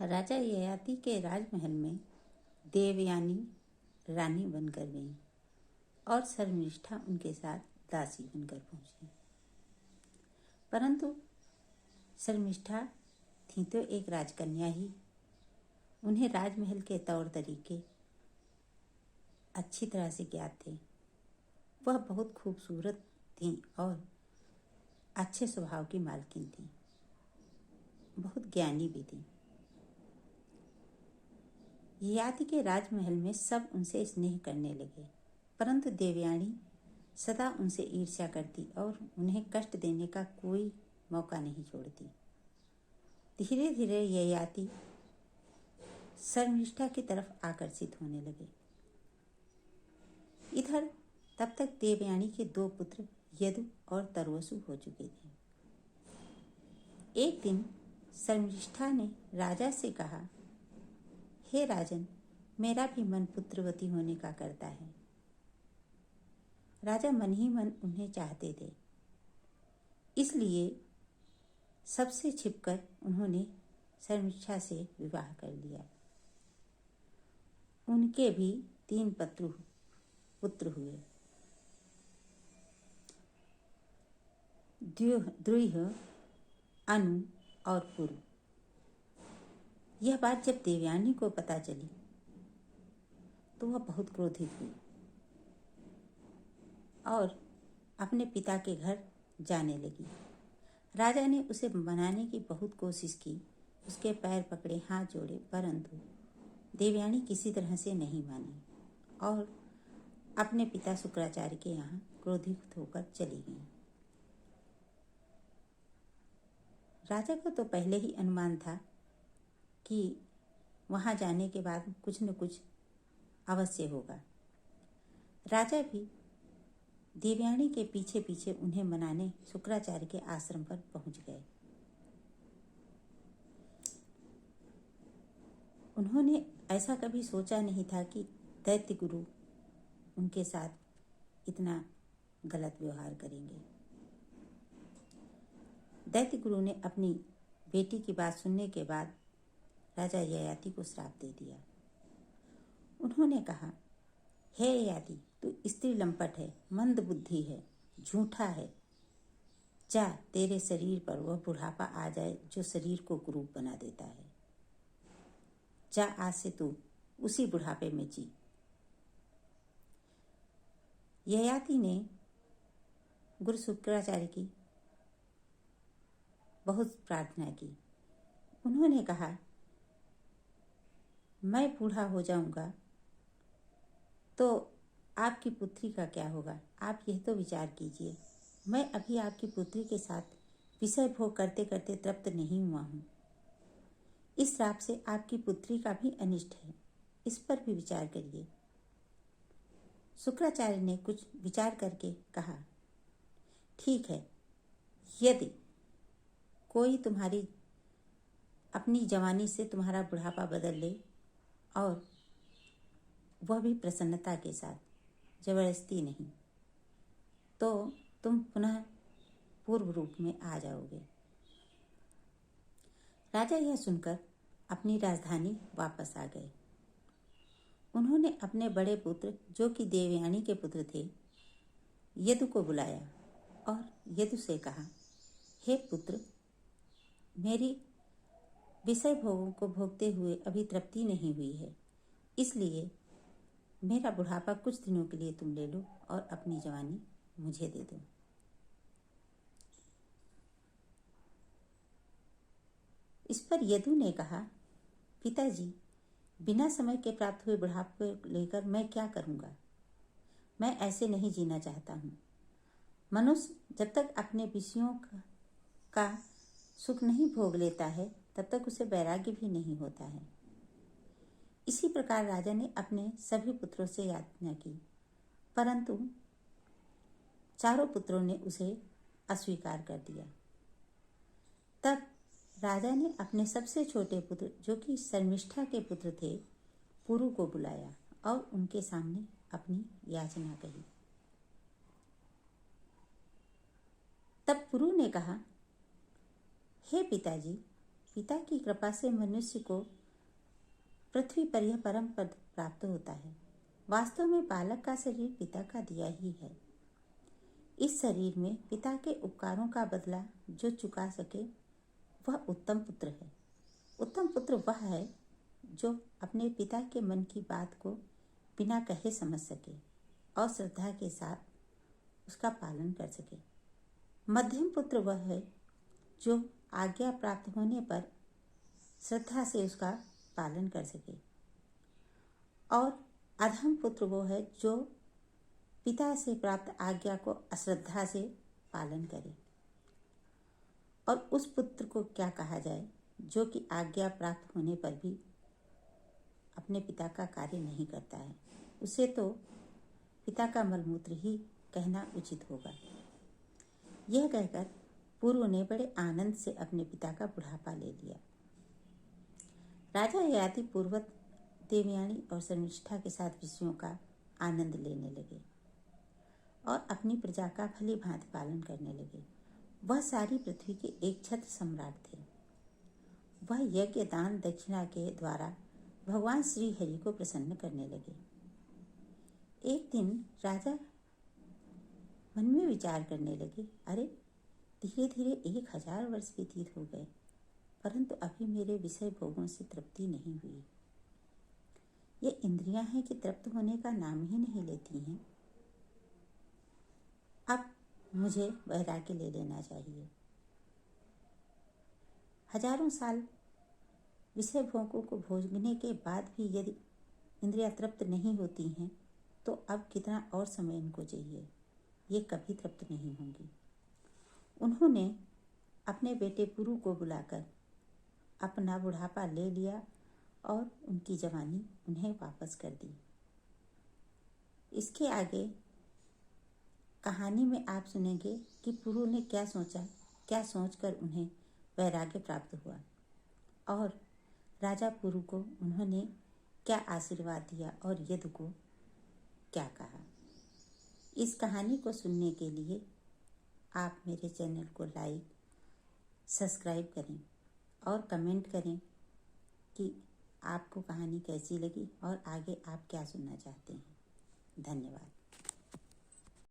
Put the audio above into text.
राजा ययाति के राजमहल में देवयानी रानी बनकर गई और शर्मिष्ठा उनके साथ दासी बनकर पहुंची। परंतु शर्मिष्ठा थी तो एक राजकन्या ही। उन्हें राजमहल के तौर तरीके अच्छी तरह से ज्ञात थे। वह बहुत खूबसूरत थी और अच्छे स्वभाव की मालकिन थी, बहुत ज्ञानी भी थी। ययाति के राजमहल में सब उनसे स्नेह करने लगे, परंतु देवयानी सदा उनसे ईर्ष्या करती और उन्हें कष्ट देने का कोई मौका नहीं छोड़ती। धीरे धीरे ययाति शर्मिष्ठा की तरफ आकर्षित होने लगे। इधर तब तक देवयानी के 2 पुत्र यदु और तरवसु हो चुके थे। एक दिन शर्मिष्ठा ने राजा से कहा, हे राजन, मेरा भी मन पुत्रवती होने का करता है। राजा मन ही मन उन्हें चाहते थे, इसलिए सबसे छिपकर उन्होंने शर्मिष्ठा से विवाह कर लिया। उनके भी 3 पुत्र हुए, द्रुह, अनु और पुरु। यह बात जब देवयानी को पता चली तो वह बहुत क्रोधित हुई और अपने पिता के घर जाने लगी। राजा ने उसे मनाने की बहुत कोशिश की, उसके पैर पकड़े, हाथ जोड़े, परंतु देवयानी किसी तरह से नहीं मानी और अपने पिता शुक्राचार्य के यहाँ क्रोधित होकर चली गई। राजा को तो पहले ही अनुमान था कि वहां जाने के बाद कुछ न कुछ अवश्य होगा। राजा भी देवयानी के पीछे पीछे उन्हें मनाने शुक्राचार्य के आश्रम पर पहुंच गए। उन्होंने ऐसा कभी सोचा नहीं था कि दैत्य गुरु उनके साथ इतना गलत व्यवहार करेंगे। दैत्य गुरु ने अपनी बेटी की बात सुनने के बाद राजा ययाति को श्राप दे दिया। उन्होंने कहा, हे ययाति, तू स्त्री लंपट है, मंद बुद्धि है, झूठा है। जा, तेरे शरीर पर वह बुढ़ापा आ जाए जो शरीर को कुरूप बना देता है। जा, आज से तू उसी बुढ़ापे में जी। ययाति ने गुरु शुक्राचार्य की बहुत प्रार्थना की। उन्होंने कहा, मैं बूढ़ा हो जाऊंगा तो आपकी पुत्री का क्या होगा? आप यह तो विचार कीजिए। मैं अभी आपकी पुत्री के साथ विषय भोग करते करते तृप्त नहीं हुआ हूँ। इस श्राप से आपकी पुत्री का भी अनिष्ट है, इस पर भी विचार करिए। शुक्राचार्य ने कुछ विचार करके कहा, ठीक है, यदि कोई तुम्हारी अपनी जवानी से तुम्हारा बुढ़ापा बदल ले और वह भी प्रसन्नता के साथ, जबरदस्ती नहीं, तो तुम पुनः पूर्व रूप में आ जाओगे। राजा यह सुनकर अपनी राजधानी वापस आ गए। उन्होंने अपने बड़े पुत्र, जो कि देवयानी के पुत्र थे, यदु को बुलाया और यदु से कहा, हे पुत्र, मेरी विषय भोगों को भोगते हुए अभी तृप्ति नहीं हुई है, इसलिए मेरा बुढ़ापा कुछ दिनों के लिए तुम ले लो और अपनी जवानी मुझे दे दो। इस पर यदु ने कहा, पिताजी, बिना समय के प्राप्त हुए बुढ़ापे को लेकर मैं क्या करूँगा? मैं ऐसे नहीं जीना चाहता हूँ। मनुष्य जब तक अपने विषयों का सुख नहीं भोग लेता है, तब तक उसे वैराग्य भी नहीं होता है। इसी प्रकार राजा ने अपने सभी पुत्रों से याचना की, परंतु चारों पुत्रों ने उसे अस्वीकार कर दिया। तब राजा ने अपने सबसे छोटे पुत्र, जो कि शर्मिष्ठा के पुत्र थे, पुरु को बुलाया और उनके सामने अपनी याचना कही। तब पुरु ने कहा, हे पिताजी, पिता की कृपा से मनुष्य को पृथ्वी पर यह परम पद प्राप्त होता है। वास्तव में बालक का शरीर पिता का दिया ही है। इस शरीर में पिता के उपकारों का बदला जो चुका सके वह उत्तम पुत्र है। उत्तम पुत्र वह है जो अपने पिता के मन की बात को बिना कहे समझ सके और श्रद्धा के साथ उसका पालन कर सके। मध्यम पुत्र वह है जो आज्ञा प्राप्त होने पर श्रद्धा से उसका पालन कर सके, और अधम पुत्र वो है जो पिता से प्राप्त आज्ञा को अश्रद्धा से पालन करे। और उस पुत्र को क्या कहा जाए जो कि आज्ञा प्राप्त होने पर भी अपने पिता का कार्य नहीं करता है। उसे तो पिता का मलमूत्र ही कहना उचित होगा। यह कहकर पुरु ने बड़े आनंद से अपने पिता का बुढ़ापा ले लिया। राजा ययाति पूर्वत देवयानी और शर्मिष्ठा के साथ विषयों का आनंद लेने लगे और अपनी प्रजा का भली भांति पालन करने लगे। वह सारी पृथ्वी के एक छत्र सम्राट थे। वह यज्ञ दान दक्षिणा के द्वारा भगवान श्री हरि को प्रसन्न करने लगे। एक दिन राजा मन में विचार करने लगे, अरे धीरे धीरे 1000 वर्ष व्यतीत हो गए, परंतु अभी मेरे विषय भोगों से तृप्ति नहीं हुई। ये इंद्रियां हैं कि तृप्त होने का नाम ही नहीं लेती हैं। अब मुझे वैराग्य ले लेना चाहिए। हजारों साल विषय भोगों को भोगने के बाद भी यदि इंद्रियां तृप्त नहीं होती हैं तो अब कितना और समय इनको चाहिए, ये कभी तृप्त नहीं होंगी। उन्होंने अपने बेटे पुरु को बुलाकर अपना बुढ़ापा ले लिया और उनकी जवानी उन्हें वापस कर दी। इसके आगे कहानी में आप सुनेंगे कि पुरु ने क्या सोचा, क्या सोचकर उन्हें वैराग्य प्राप्त हुआ और राजा पुरु को उन्होंने क्या आशीर्वाद दिया और यदु को क्या कहा। इस कहानी को सुनने के लिए आप मेरे चैनल को लाइक, सब्सक्राइब करें और कमेंट करें कि आपको कहानी कैसी लगी और आगे आप क्या सुनना चाहते हैं। धन्यवाद।